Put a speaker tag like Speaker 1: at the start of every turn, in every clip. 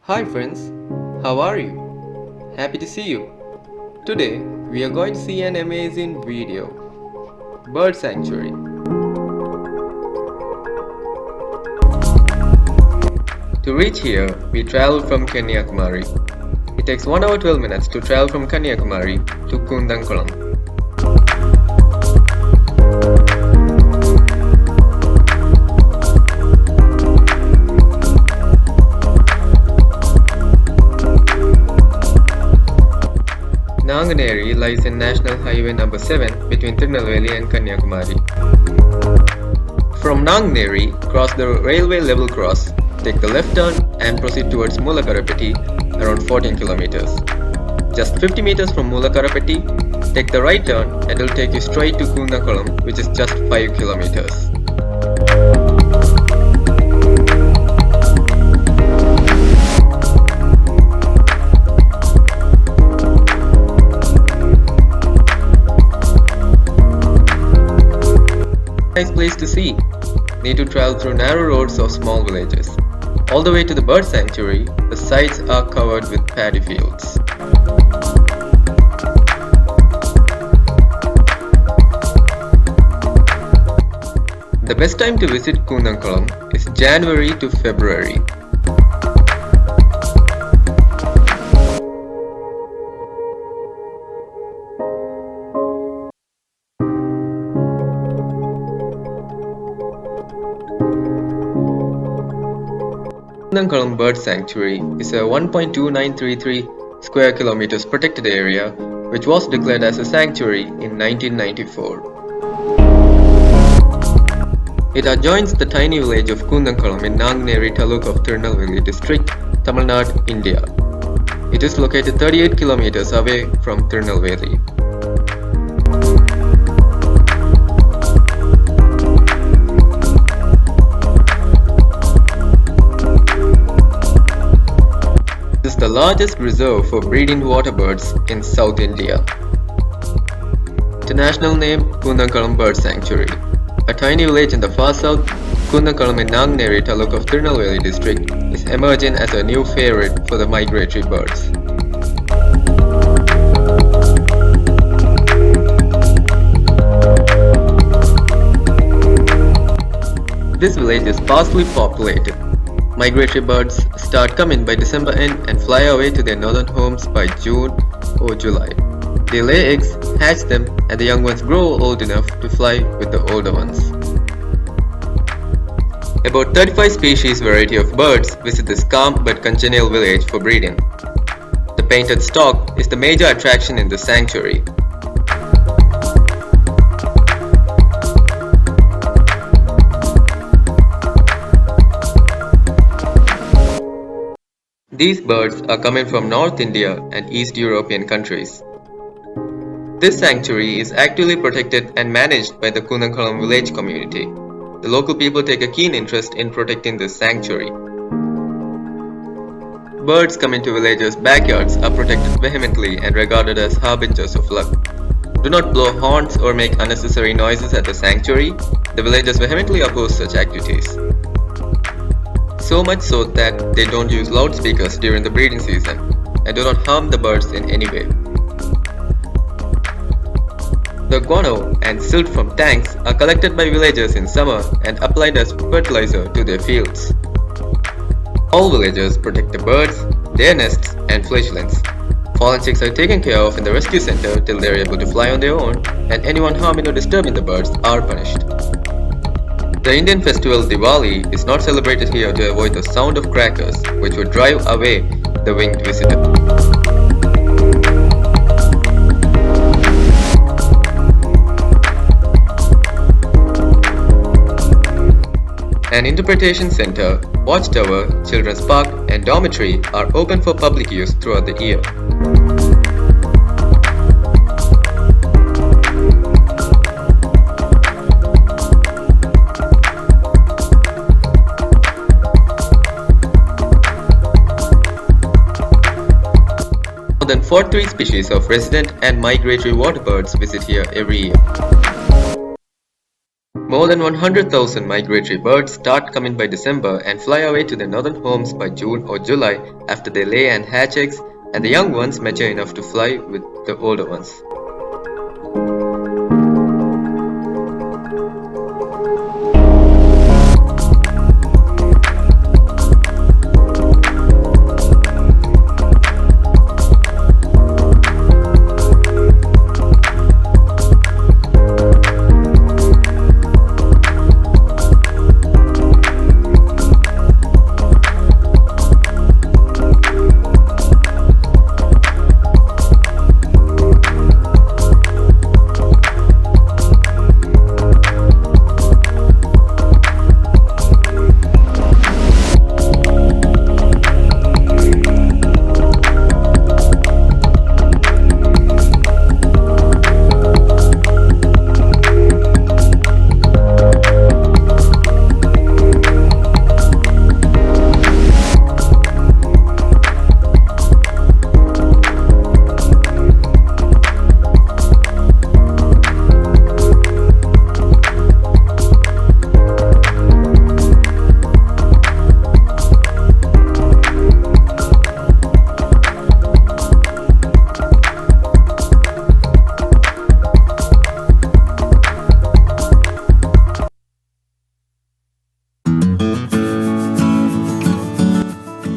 Speaker 1: Hi friends, how are you? Happy to see you. Today we are going to see an amazing video. Bird Sanctuary. To reach here, we travel from Kanyakumari. It takes 1 hour 12 minutes to travel from Kanyakumari to Koonthankulam. Nanganeri lies in National Highway number 7 between Tirunelveli and Kanyakumari. From Nanganeri, cross the railway level cross, take the left turn and proceed towards Mulakarapeti around 14 kilometers. Just 50 meters from Mulakarapeti, take the right turn and it will take you straight to Koonthankulam, which is just 5 kilometers. Nice place to see. Need to travel through narrow roads of small villages. All the way to the bird sanctuary, the sides are covered with paddy fields. The best time to visit Koonthankulam is January to February. Koonthankulam Bird Sanctuary is a 1.2933 square kilometers protected area which was declared as a sanctuary in 1994. It adjoins the tiny village of Koonthankulam in Nanganeri taluk of Tirunelveli District, Tamil Nadu, India. It is located 38 kilometers away from Tirunelveli. This is the largest reserve for breeding water birds in South India. International name Koonthankulam Bird Sanctuary. A tiny village in the far south, Koonthankulam in Nanganeri taluk of Tirunelveli district is emerging as a new favorite for the migratory birds. This village is sparsely populated. Migratory birds start coming by December end and fly away to their northern homes by June or July. They lay eggs, hatch them, and the young ones grow old enough to fly with the older ones. About 35 species variety of birds visit this calm but congenial village for breeding. The painted stork is the major attraction in the sanctuary. These birds are coming from North India and East European countries. This sanctuary is actively protected and managed by the Koonthankulam village community. The local people take a keen interest in protecting this sanctuary. Birds coming to villagers' backyards are protected vehemently and regarded as harbingers of luck. Do not blow horns or make unnecessary noises at the sanctuary. The villagers vehemently oppose such activities. So much so that they don't use loudspeakers during the breeding season and do not harm the birds in any way. The guano and silt from tanks are collected by villagers in summer and applied as fertilizer to their fields. All villagers protect the birds, their nests and fledglings. Fallen chicks are taken care of in the rescue center till they are able to fly on their own, and anyone harming or disturbing the birds are punished. The Indian festival Diwali is not celebrated here to avoid the sound of crackers, which would drive away the winged visitor. An interpretation center, watchtower, children's park, and dormitory are open for public use throughout the year. More than 43 species of resident and migratory water birds visit here every year. More More than 100,000 migratory birds start coming by December and fly away to their northern homes by June or July after they lay and hatch eggs and the young ones mature enough to fly with the older ones.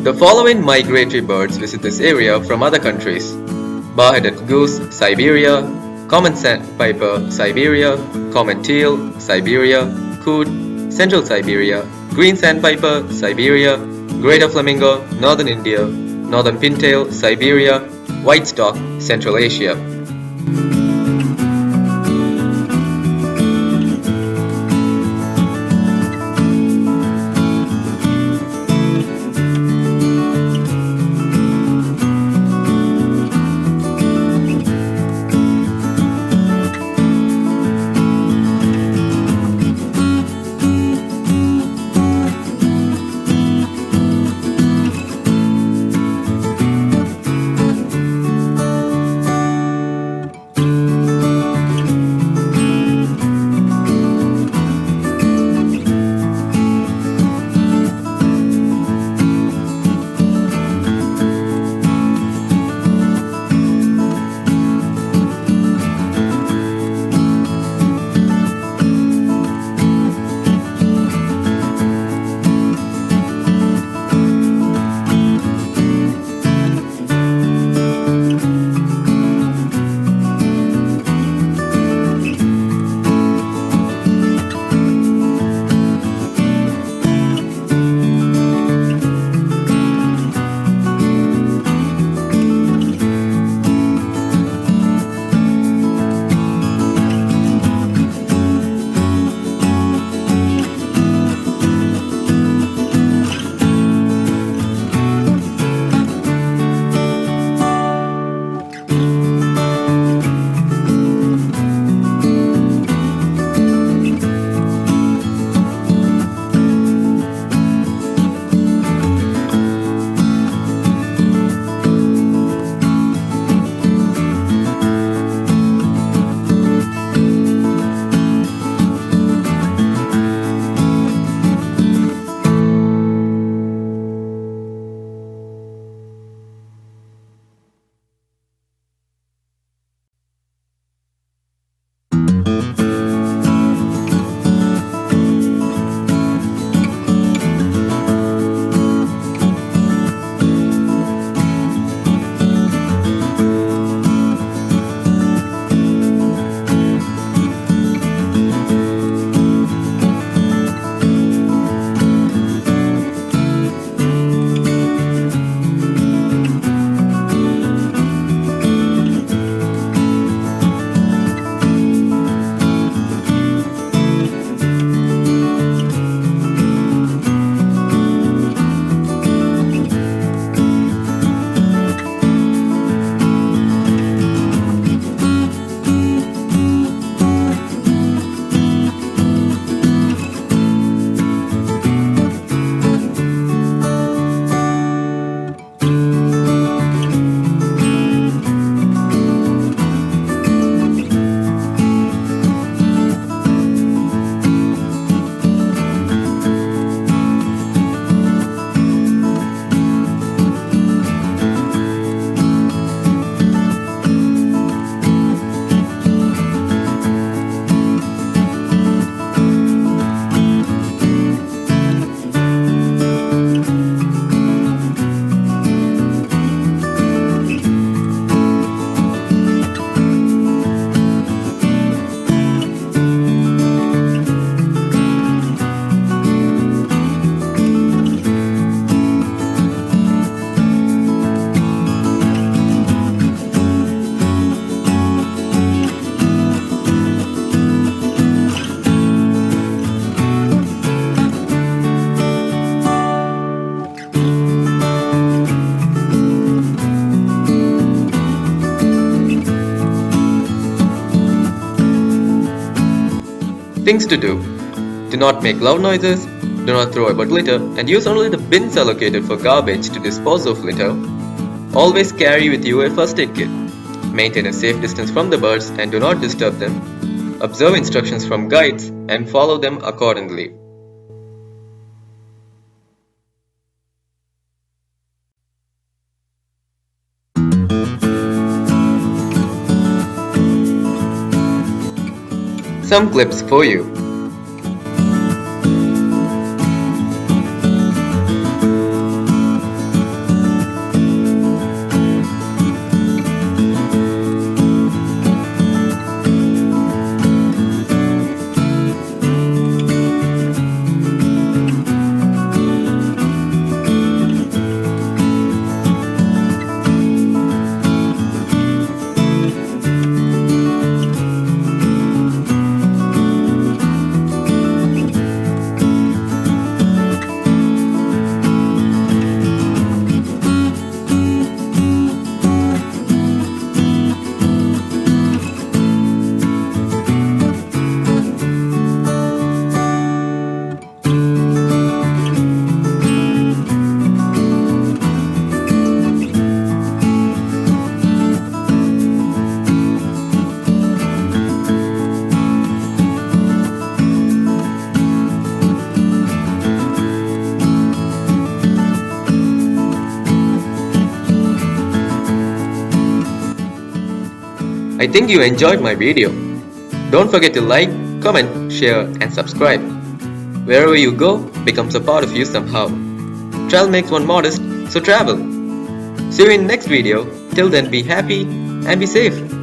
Speaker 1: The following migratory birds visit this area from other countries: bar-headed goose, Siberia; common sandpiper, Siberia; common teal, Siberia; coot, central Siberia; green sandpiper, Siberia; greater flamingo, northern India; northern pintail, Siberia; white stork, Central Asia. Things to do. Do not make loud noises, do not throw about litter, and use only the bins allocated for garbage to dispose of litter. Always carry with you a first aid kit. Maintain a safe distance from the birds and do not disturb them. Observe instructions from guides and follow them accordingly. Some clips for you. I think you enjoyed my video. Don't forget to like, comment, share and subscribe. Wherever you go becomes a part of you somehow. Travel makes one modest, so travel. See you in next video. Till then, be happy and be safe.